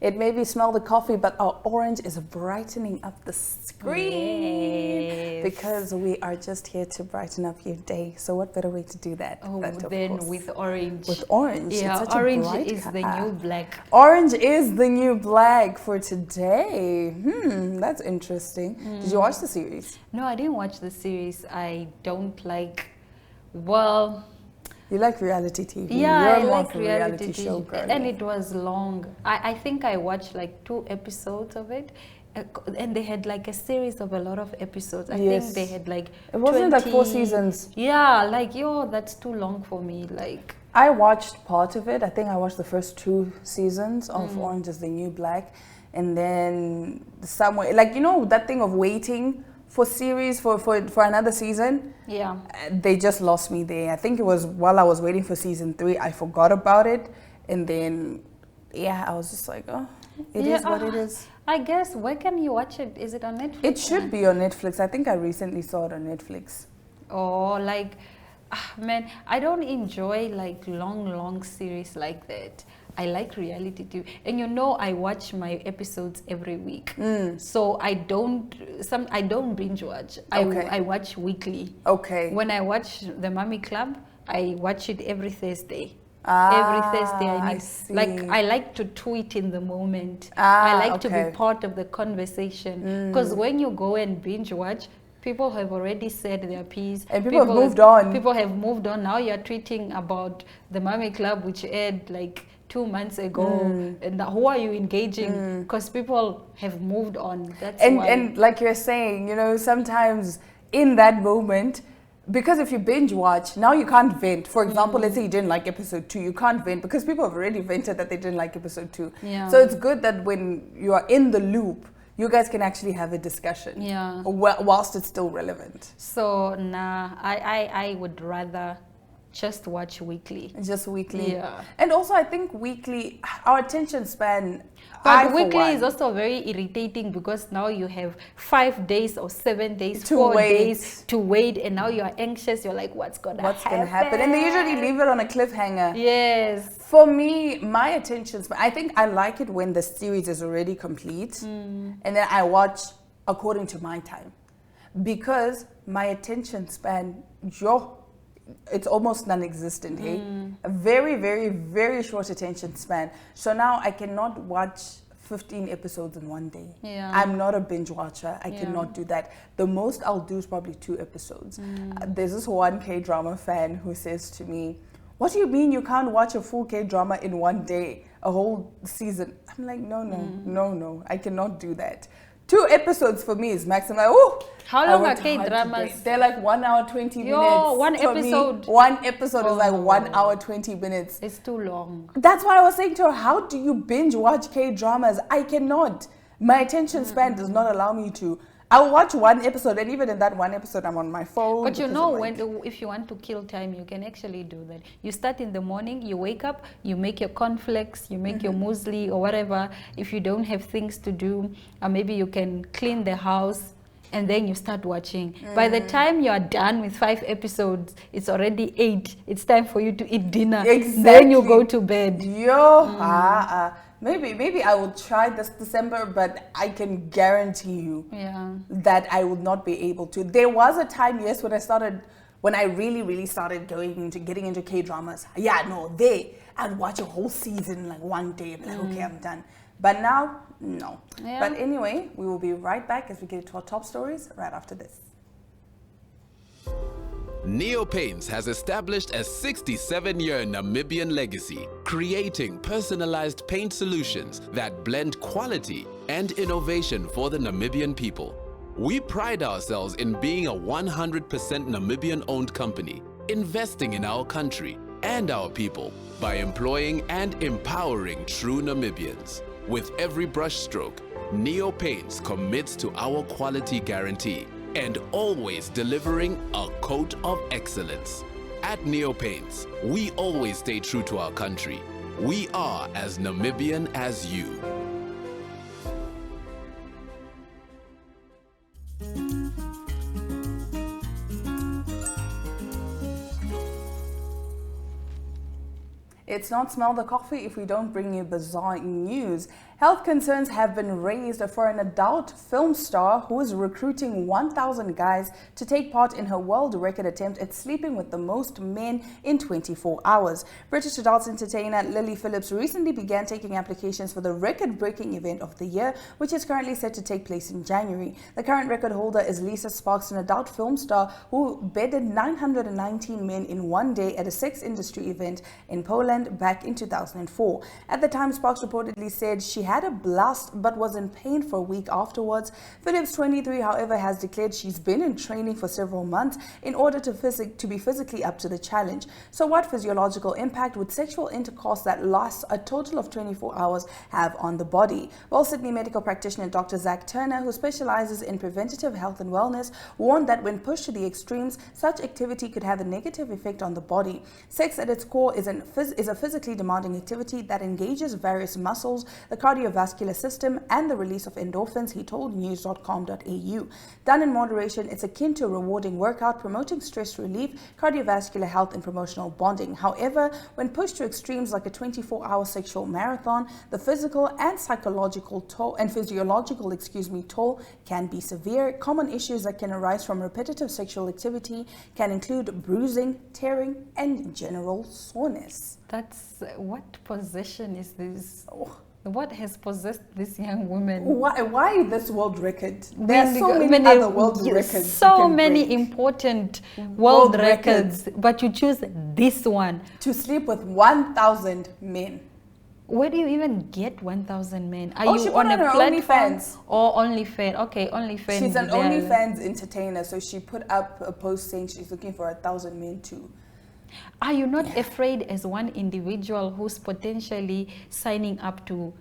It maybe smell the coffee, but our orange is brightening up the screen. Yes. Because we are just here to brighten up your day. So what better way to do that? Oh, than, of then course, with orange. with orange. Yeah, It's such orange a bright is the new black. Orange is the new black for today. That's interesting. Did you watch the series? No, I didn't watch the series. I don't like, well, You like reality TV. yeah, You're I more like of a reality show TV. girl. And it was long. I think I watched like 2 episodes of it. And they had like a series of a lot of episodes. I think they had like It wasn't 20, like 4 seasons. Yeah, like, that's too long for me. Like, I watched part of it. I think I watched the first 2 seasons of Orange is the New Black. And then somewhere, like, you know, that thing of waiting for series for another season? yeah. They just lost me there. I think it was while I was waiting for season 3, I forgot about it. And then, yeah, I was just like, oh, it is what it is. I guess, where can you watch it? Is it on Netflix? It should be on Netflix. I think I recently saw it on Netflix. Oh, like, man, I don't enjoy like long series like that. I like reality TV, and I watch my episodes every week. So I don't binge watch. Okay. I watch weekly. Okay. When I watch the Mommy Club, I watch it every Thursday. Ah, Every Thursday I see. I like to tweet in the moment. Ah, I like to okay. be part of the conversation, because when you go and binge watch, people have already said their piece. And people have moved on. People have moved on. Now you're tweeting about the Mommy Club, which aired like 2 months ago. And who are you engaging? Because people have moved on. That's why. And like you're saying, sometimes in that moment, because if you binge watch, now you can't vent. For example, let's say you didn't like episode 2, you can't vent because people have already vented that they didn't like episode 2. Yeah. So it's good that when you are in the loop, you guys can actually have a discussion. Yeah. Whilst it's still relevant. So I would rather just watch weekly. Just weekly. Yeah. And also I think weekly, our attention span. But weekly is also very irritating because now you have 5 days or 7 days, To 4 wait. days to wait, and now you are anxious. You're like, what's gonna happen? And they usually leave it on a cliffhanger. Yes. For me, my attention span, I think I like it when the series is already complete and then I watch according to my time. Because my attention span, it's almost non-existent, hey? A very, very, very short attention span. So now I cannot watch 15 episodes in one day. Yeah. I'm not a binge watcher. I Yeah. cannot do that. The most I'll do is probably 2 episodes. There's this one K-drama fan who says to me, what do you mean you can't watch a full K-drama in one day, a whole season? I'm like, no, I cannot do that. 2 episodes for me is maximum. How long are K-dramas? They're like 1 hour 20 minutes. one For me, episode. one episode is like 1 hour 20 minutes. It's too long. That's why I was saying to her, how do you binge watch K-dramas? I cannot. My attention span does not allow me to. I'll watch 1 episode, and even in that 1 episode, I'm on my phone. But because I'm like, if you want to kill time, you can actually do that. You start in the morning, you wake up, you make your cornflakes, you make your muesli or whatever. If you don't have things to do, or maybe you can clean the house, and then you start watching. By the time you are done with 5 episodes, it's already 8. It's time for you to eat dinner. Exactly. Then you go to bed. Maybe I will try this December, but I can guarantee you that I will not be able to. There was a time, yes, when I really started getting into K-dramas. I'd watch a whole season like one day and be like, okay, I'm done. But now, no. Yeah. But anyway, we will be right back as we get to our top stories right after this. Neo Paints has established a 67-year Namibian legacy, creating personalized paint solutions that blend quality and innovation for the Namibian people. We pride ourselves in being a 100% Namibian-owned company, investing in our country and our people by employing and empowering true Namibians. With every brushstroke, Neo Paints commits to our quality guarantee and always delivering a coat of excellence. At Neo Paints, we always stay true to our country. We are as Namibian as you. It's not Smell the Coffee if we don't bring you bizarre news. Health concerns have been raised for an adult film star who is recruiting 1,000 guys to take part in her world record attempt at sleeping with the most men in 24 hours. British adult entertainer Lily Phillips recently began taking applications for the record-breaking event of the year, which is currently set to take place in January. The current record holder is Lisa Sparks, an adult film star who bedded 919 men in one day at a sex industry event in Poland back in 2004. At the time, Sparks reportedly said she had a blast but was in pain for a week afterwards. Phillips, 23, however, has declared she's been in training for several months in order to be physically up to the challenge. So what physiological impact would sexual intercourse that lasts a total of 24 hours have on the body? Well, Sydney medical practitioner Dr. Zach Turner, who specializes in preventative health and wellness, warned that when pushed to the extremes, such activity could have a negative effect on the body. Sex at its core is a physically demanding activity that engages various muscles, the cardiovascular system, and the release of endorphins, he told news.com.au. Done in moderation, it's akin to a rewarding workout, promoting stress relief, cardiovascular health, and promotional bonding. However, when pushed to extremes like a 24-hour sexual marathon, the physical and psychological toll and physiological toll can be severe. Common issues that can arise from repetitive sexual activity can include bruising, tearing, and general soreness. That's what possession is this? Oh. What has possessed this young woman? Why this world record? There are so Really, many other world records. So many important world records, but you choose this one. To sleep with 1,000 men. Where do you even get 1,000 men? Are she you put on a her platform OnlyFans. or OnlyFans? Okay, OnlyFans. She's an OnlyFans entertainer, so she put up a post saying she's looking for 1,000 men too. Are you not afraid as one individual who's potentially signing up to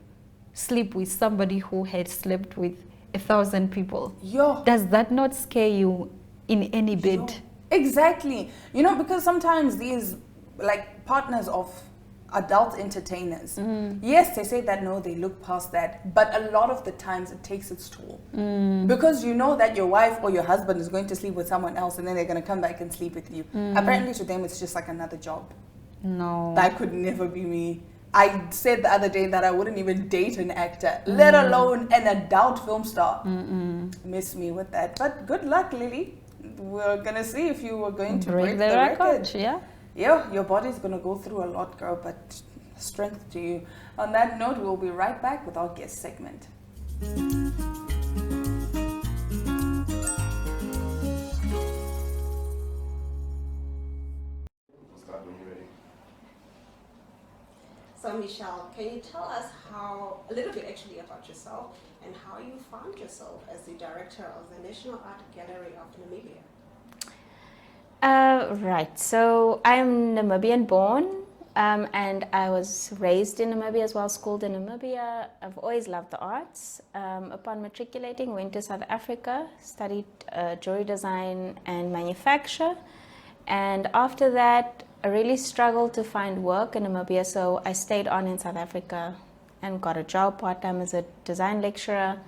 sleep with somebody who had slept with 1,000 people? Yo. Does that not scare you in any bit? Yo. Exactly. You know, because sometimes these like partners of adult entertainers, yes, they say that no, they look past that, but a lot of the times it takes its toll because you know that your wife or your husband is going to sleep with someone else and then they're going to come back and sleep with you. Apparently to them it's just like another job. No, that could never be me. I said the other day that I wouldn't even date an actor, let alone an adult film star. Miss me with that, but good luck, Lily. We're gonna see if you were going to break the record. Yeah, your body's gonna go through a lot, girl, but strength to you. On that note, we'll be right back with our guest segment. So Michelle, can you tell us a little bit actually about yourself and how you found yourself as the director of the National Art Gallery of Namibia? Right, so I'm Namibian born and I was raised in Namibia as well, schooled in Namibia. I've always loved the arts. Upon matriculating, went to South Africa, studied jewelry design and manufacture. And after that, I really struggled to find work in Namibia, so I stayed on in South Africa and got a job part-time as a design lecturer.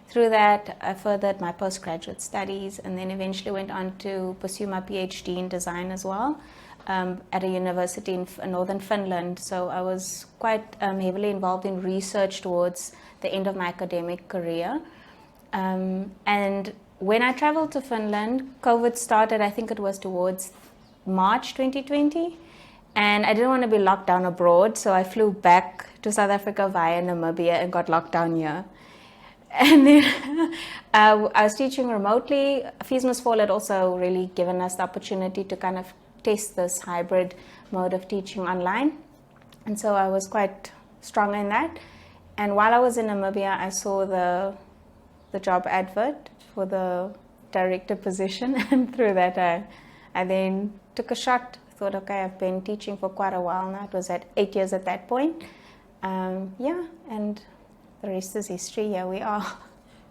Through that, I furthered my postgraduate studies and then eventually went on to pursue my PhD in design as well at a university in northern Finland. So I was quite heavily involved in research towards the end of my academic career. And when I traveled to Finland, COVID started, I think it was towards March 2020. And I didn't want to be locked down abroad, so I flew back to South Africa via Namibia and got locked down here. And then I was teaching remotely. Fees Must Fall had also really given us the opportunity to kind of test this hybrid mode of teaching online. And so I was quite strong in that. And while I was in Namibia, I saw the job advert for the director position. And through that, I then took a shot. Thought, okay, I've been teaching for quite a while now. It was at 8 years at that point. And the rest is history. Here we are.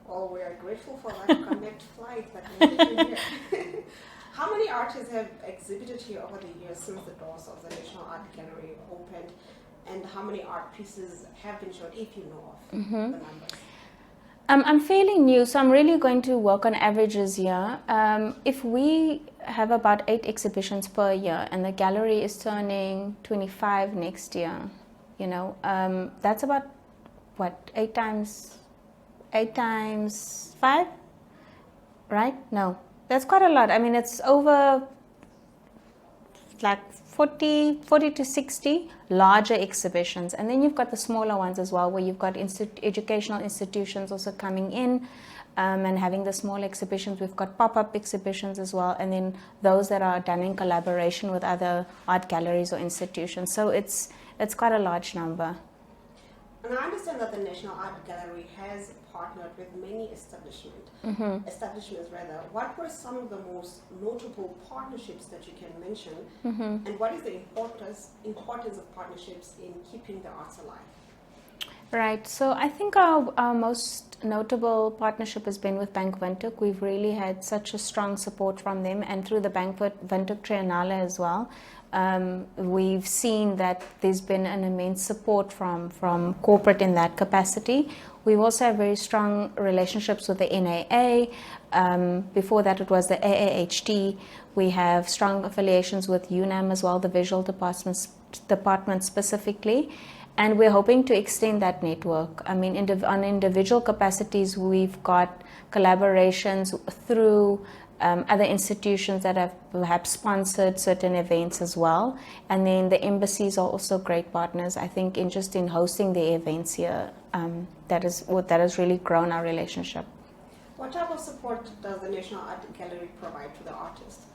Well, we are grateful for that Connect flight that made you here. How many artists have exhibited here over the years since the doors of the National Art Gallery opened? And how many art pieces have been shown, if you know of the numbers? I'm fairly new, so I'm really going to work on averages here. If we have about 8 exhibitions per year and the gallery is turning 25 next year, you know, that's about, what, 8 times 5? Right? No, that's quite a lot. I mean, it's over like 40 to 60 larger exhibitions, and then you've got the smaller ones as well, where you've got educational institutions also coming in and having the small exhibitions. We've got pop-up exhibitions as well, and then those that are done in collaboration with other art galleries or institutions. So it's quite a large number. And I understand that the National Art Gallery has partnered with many establishments. What were some of the most notable partnerships that you can mention? And what is the importance of partnerships in keeping the arts alive? Right, so I think our most notable partnership has been with Bank Windhoek. We've really had such a strong support from them, and through the Bank Windhoek Triennale as well. We've seen that there's been an immense support from corporate in that capacity. We've also had very strong relationships with the NAA. Before that, it was the AAHT. We have strong affiliations with UNAM as well, the visual department specifically. And we're hoping to extend that network. I mean, on individual capacities, we've got collaborations through other institutions that have perhaps sponsored certain events as well. And then the embassies are also great partners, I think, in just in hosting the events here. That has really grown our relationship. What type of support does the National Art Gallery provide to the artists?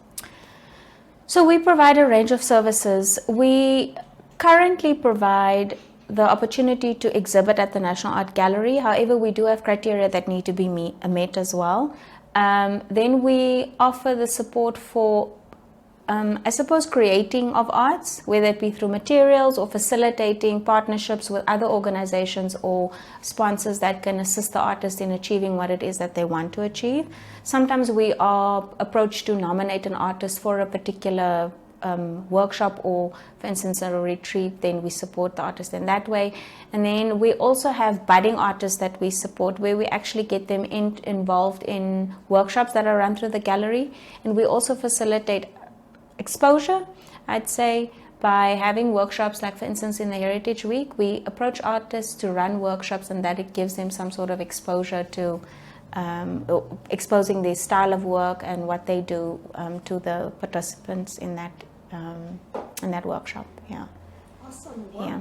So we provide a range of services. We currently provide the opportunity to exhibit at the National Art Gallery. However, we do have criteria that need to be met as well. Then we offer the support for, I suppose, creating of arts, whether it be through materials or facilitating partnerships with other organizations or sponsors that can assist the artist in achieving what it is that they want to achieve. Sometimes we are approached to nominate an artist for a particular workshop, or for instance a retreat. Then we support the artist in that way. And then we also have budding artists that we support, where we actually get them involved in workshops that are run through the gallery. And we also facilitate exposure, I'd say, by having workshops, like for instance in the Heritage Week, we approach artists to run workshops, and that it gives them some sort of exposure to exposing their style of work and what they do to the participants in that workshop. Yeah. Awesome. Yeah.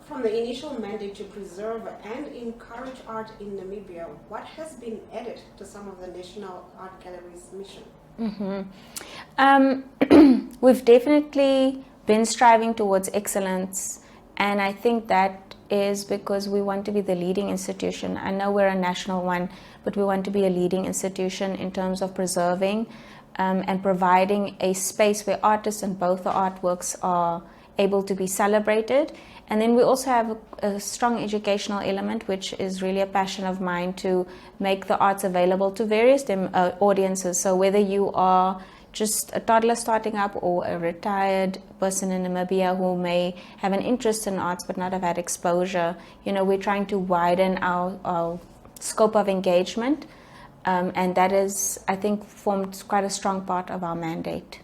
From the initial mandate to preserve and encourage art in Namibia, what has been added to some of the National Art Gallery's mission? We've definitely been striving towards excellence, and I think that is because we want to be the leading institution. I know we're a national one, but we want to be a leading institution in terms of preserving and providing a space where artists and both the artworks are able to be celebrated. And then we also have a strong educational element, which is really a passion of mine, to make the arts available to various audiences. So whether you are just a toddler starting up or a retired person in Namibia who may have an interest in arts but not have had exposure, we're trying to widen our scope of engagement. And that is, I think, formed quite a strong part of our mandate.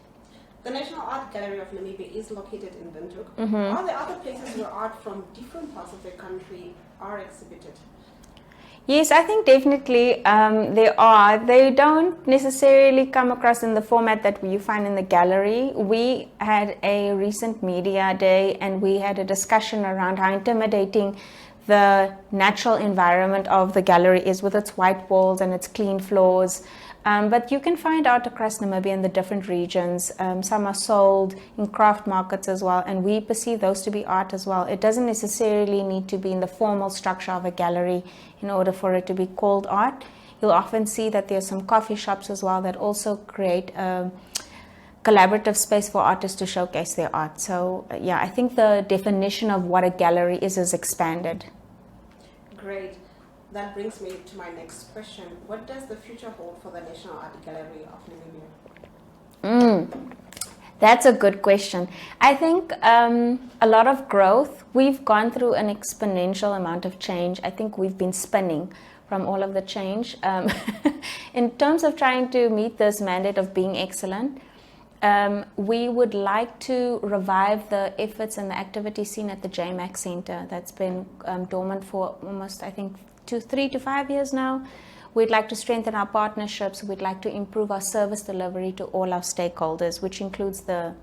The National Art Gallery of Namibia is located in Windhoek. Are there other places where art from different parts of the country are exhibited? Yes, I think definitely there are. They don't necessarily come across in the format that you find in the gallery. We had a recent media day, and we had a discussion around how intimidating the natural environment of the gallery is, with its white walls and its clean floors. But you can find art across Namibia in the different regions. Some are sold in craft markets as well, and we perceive those to be art as well. It doesn't necessarily need to be in the formal structure of a gallery in order for it to be called art. You'll often see that there are some coffee shops as well that also create a collaborative space for artists to showcase their art. So yeah, I think the definition of what a gallery is expanded. Great. That brings me to my next question. What does the future hold for the National Art Gallery of Namibia? That's a good question. I think a lot of growth. We've gone through an exponential amount of change. I think we've been spinning from all of the change. In terms of trying to meet this mandate of being excellent, we would like to revive the efforts and the activity seen at the JMAC Center that's been dormant for almost, I think, 3 to 5 years now. We'd like to strengthen our partnerships. We'd like to improve our service delivery to all our stakeholders, which includes the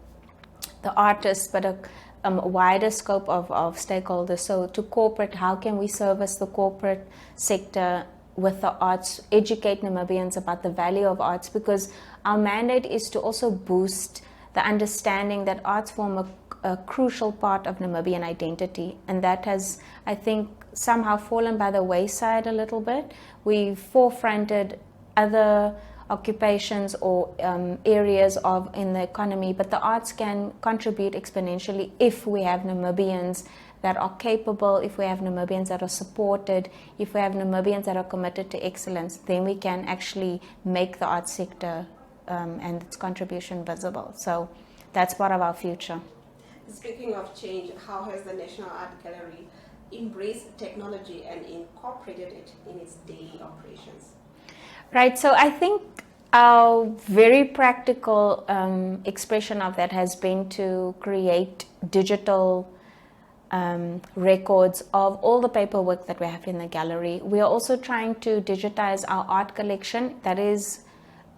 artists, but a wider scope of stakeholders. So to corporate, how can we service the corporate sector with the arts, educate Namibians about the value of arts, because our mandate is to also boost the understanding that arts form a crucial part of Namibian identity. And that has, I think, somehow fallen by the wayside a little bit. We've forefronted other occupations or areas in the economy, but the arts can contribute exponentially if we have Namibians that are capable, if we have Namibians that are supported, if we have Namibians that are committed to excellence, then we can actually make the arts sector and its contribution visible. So that's part of our future. Speaking of change, how has the National Art Gallery embraced technology and incorporated it in its daily operations? Right, so I think our very practical expression of that has been to create digital records of all the paperwork that we have in the gallery. We are also trying to digitize our art collection. That is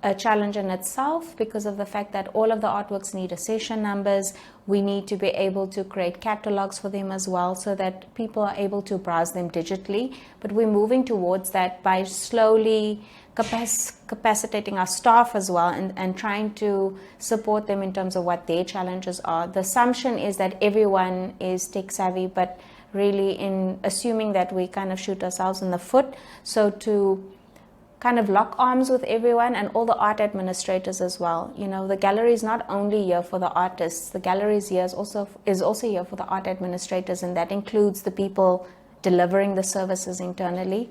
a challenge in itself because of the fact that all of the artworks need accession numbers. We need to be able to create catalogs for them as well so that people are able to browse them digitally. But we're moving towards that by slowly capacitating our staff as well and trying to support them in terms of what their challenges are. The assumption is that everyone is tech savvy, but really in assuming that we kind of shoot ourselves in the foot. So to kind of lock arms with everyone and all the art administrators as well. You know, the gallery is not only here for the artists, the gallery is also here for the art administrators, and that includes the people delivering the services internally.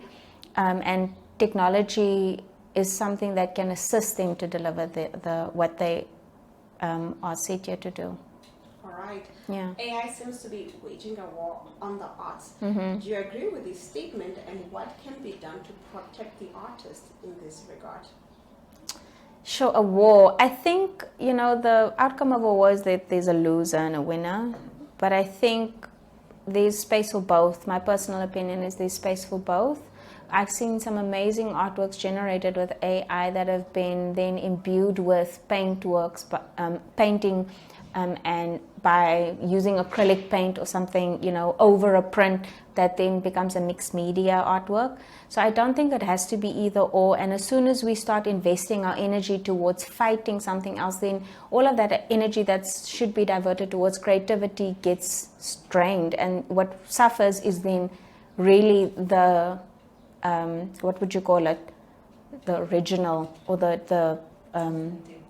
And technology is something that can assist them to deliver what they are set here to do. All right. Yeah. AI seems to be waging a war on the arts. Mm-hmm. Do you agree with this statement, and what can be done to protect the artist in this regard? Sure, a war. I think, you know, the outcome of a war is that there's a loser and a winner. But I think there's space for both. My personal opinion is there's space for both. I've seen some amazing artworks generated with AI that have been then imbued with painting and by using acrylic paint or something, you know, over a print that then becomes a mixed media artwork. So I don't think it has to be either or. And as soon as we start investing our energy towards fighting something else, then all of that energy that should be diverted towards creativity gets strained. And what suffers is then really the, what would you call it? The original or the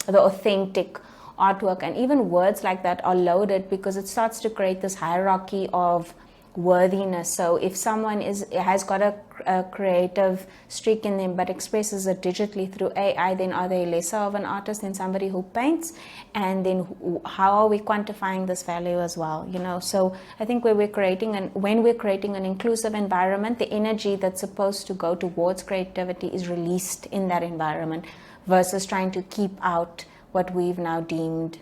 authentic artwork. And even words like that are loaded because it starts to create this hierarchy of worthiness. So if someone has got a creative streak in them but expresses it digitally through AI, then are they lesser of an artist than somebody who paints? And then how are we quantifying this value as well? You know, so I think when we're creating an inclusive environment, the energy that's supposed to go towards creativity is released in that environment versus trying to keep out what we've now deemed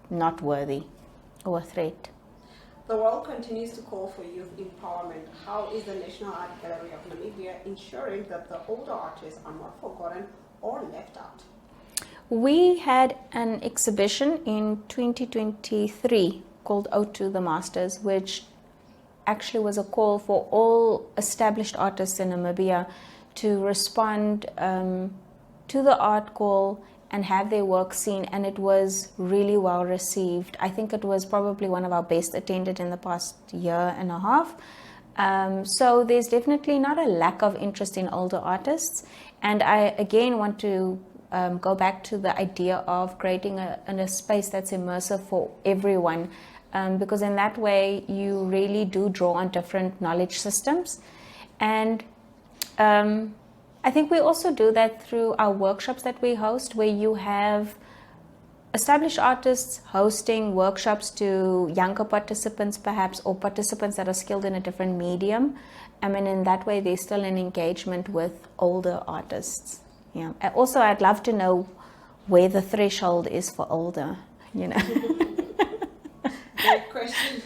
not worthy or a threat. The world continues to call for youth empowerment. How is the National Art Gallery of Namibia ensuring that the older artists are not forgotten or left out? We had an exhibition in 2023 called Ode to the Masters, which actually was a call for all established artists in Namibia to respond to the art call and have their work seen, and it was really well received. I think it was probably one of our best attended in the past year and a half. So there's definitely not a lack of interest in older artists. And I again want to go back to the idea of creating a space that's immersive for everyone, because in that way you really do draw on different knowledge systems. And I think we also do that through our workshops that we host, where you have established artists hosting workshops to younger participants perhaps, or participants that are skilled in a different medium. I mean, in that way there's still an engagement with older artists. Yeah. Also, I'd love to know where the threshold is for older, you know. Great question.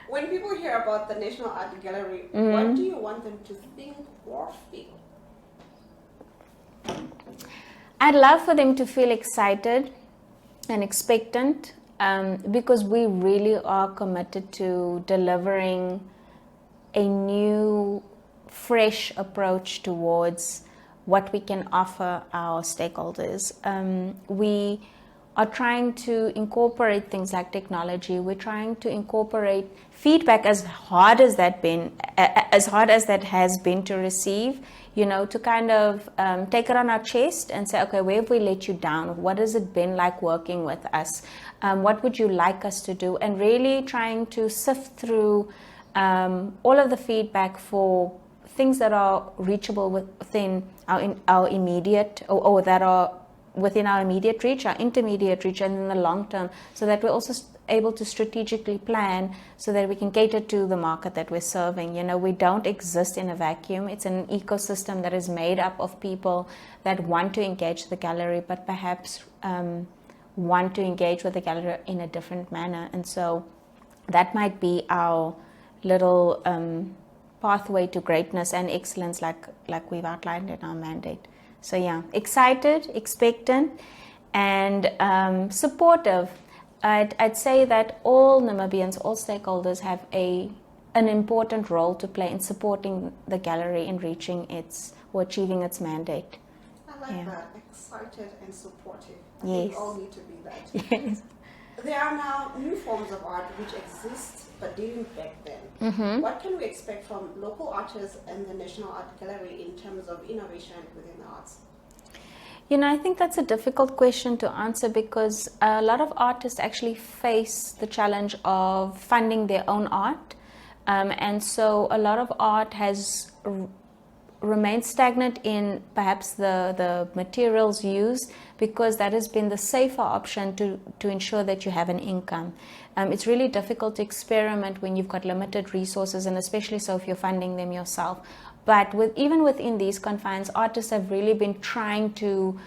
When people hear about the National Art Gallery, what do you want them to think or feel? I'd love for them to feel excited and expectant, because we really are committed to delivering a new, fresh approach towards what we can offer our stakeholders. We are trying to incorporate things like technology. We're trying to incorporate feedback, as hard as that has been to receive, you know, to kind of take it on our chest and say, okay, where have we let you down? What has it been like working with us? What would you like us to do? And really trying to sift through all of the feedback for things that are reachable within our immediate, or that are within our immediate reach, our intermediate reach, and in the long term, so that we're also able to strategically plan so that we can cater to the market that we're serving. You know, we don't exist in a vacuum. It's an ecosystem that is made up of people that want to engage the gallery, but perhaps want to engage with the gallery in a different manner. And so that might be our little pathway to greatness and excellence, like we've outlined in our mandate. So yeah, excited, expectant, and supportive. I'd say that all Namibians, all stakeholders have an important role to play in supporting the gallery in reaching or achieving its mandate. I like that, excited and supportive. I Yes. think we all need to be that. Yes. There are now new forms of art which exist but didn't back then. What can we expect from local artists and the National Art Gallery in terms of innovation within the arts? You know, I think that's a difficult question to answer, because a lot of artists actually face the challenge of funding their own art. And so a lot of art has remained stagnant in perhaps the materials used, because that has been the safer option to ensure that you have an income. It's really difficult to experiment when you've got limited resources, and especially so if you're funding them yourself. But even within these confines, artists have really been trying to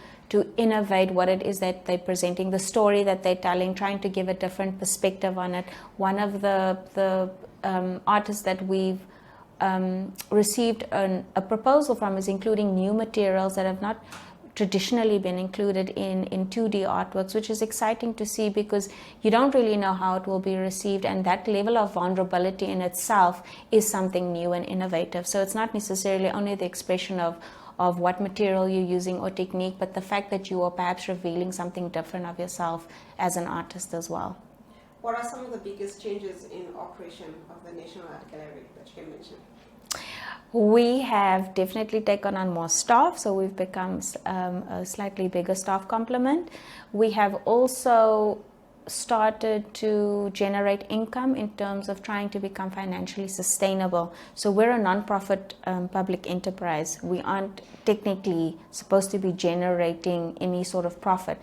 innovate what it is that they're presenting, the story that they're telling, trying to give a different perspective on it. One of the artists that we've received a proposal from is including new materials that have not traditionally been included in 2D artworks, which is exciting to see, because you don't really know how it will be received, and that level of vulnerability in itself is something new and innovative. So it's not necessarily only the expression of what material you're using or technique, but the fact that you are perhaps revealing something different of yourself as an artist as well. What are some of the biggest changes in operation of the National Art Gallery that you can mention? We have definitely taken on more staff, so we've become a slightly bigger staff complement. We have also started to generate income in terms of trying to become financially sustainable. So we're a non-profit public enterprise. We aren't technically supposed to be generating any sort of profit.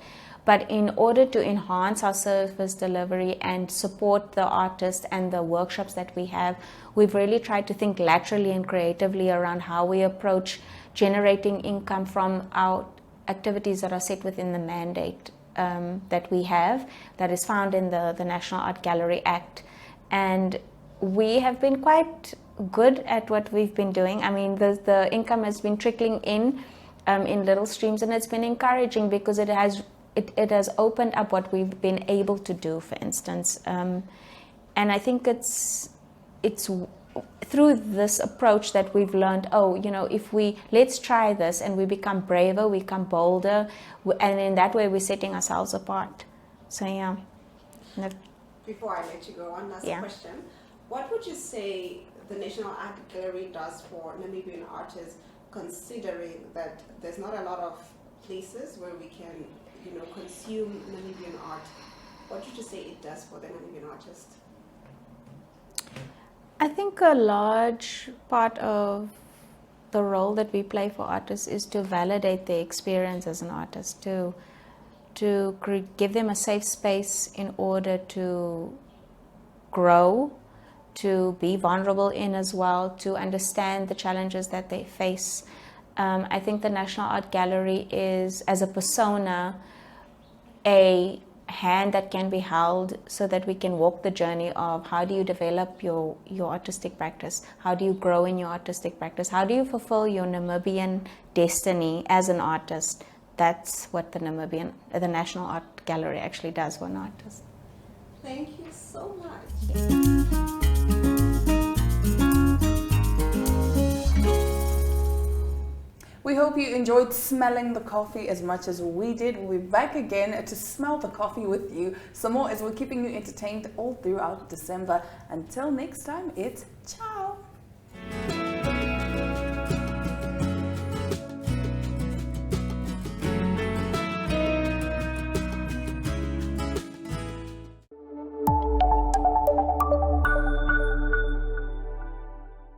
But in order to enhance our service delivery and support the artists and the workshops that we have, we've really tried to think laterally and creatively around how we approach generating income from our activities that are set within the mandate that we have, that is found in the National Art Gallery Act. And we have been quite good at what we've been doing. I mean, the income has been trickling in little streams, and it's been encouraging, because it has opened up what we've been able to do, for instance. And I think it's through this approach that we've learned, let's try this, and we become braver, we become bolder, and in that way we're setting ourselves apart. So yeah. Before I let you go, one last question. What would you say the National Art Gallery does for Namibian artists, considering that there's not a lot of places where we can consume Namibian art? What would you say it does for the Namibian artist? I think a large part of the role that we play for artists is to validate their experience as an artist, to to give them a safe space in order to grow, to be vulnerable in as well, to understand the challenges that they face. I think the National Art Gallery is, as a persona, a hand that can be held so that we can walk the journey of how do you develop your artistic practice, how do you grow in your artistic practice, how do you fulfill your Namibian destiny as an artist. That's what the National Art Gallery actually does for an artist. Thank you so much. We hope you enjoyed smelling the coffee as much as we did. We'll be back again to smell the coffee with you some more as we're keeping you entertained all throughout December. Until next time, it's ciao.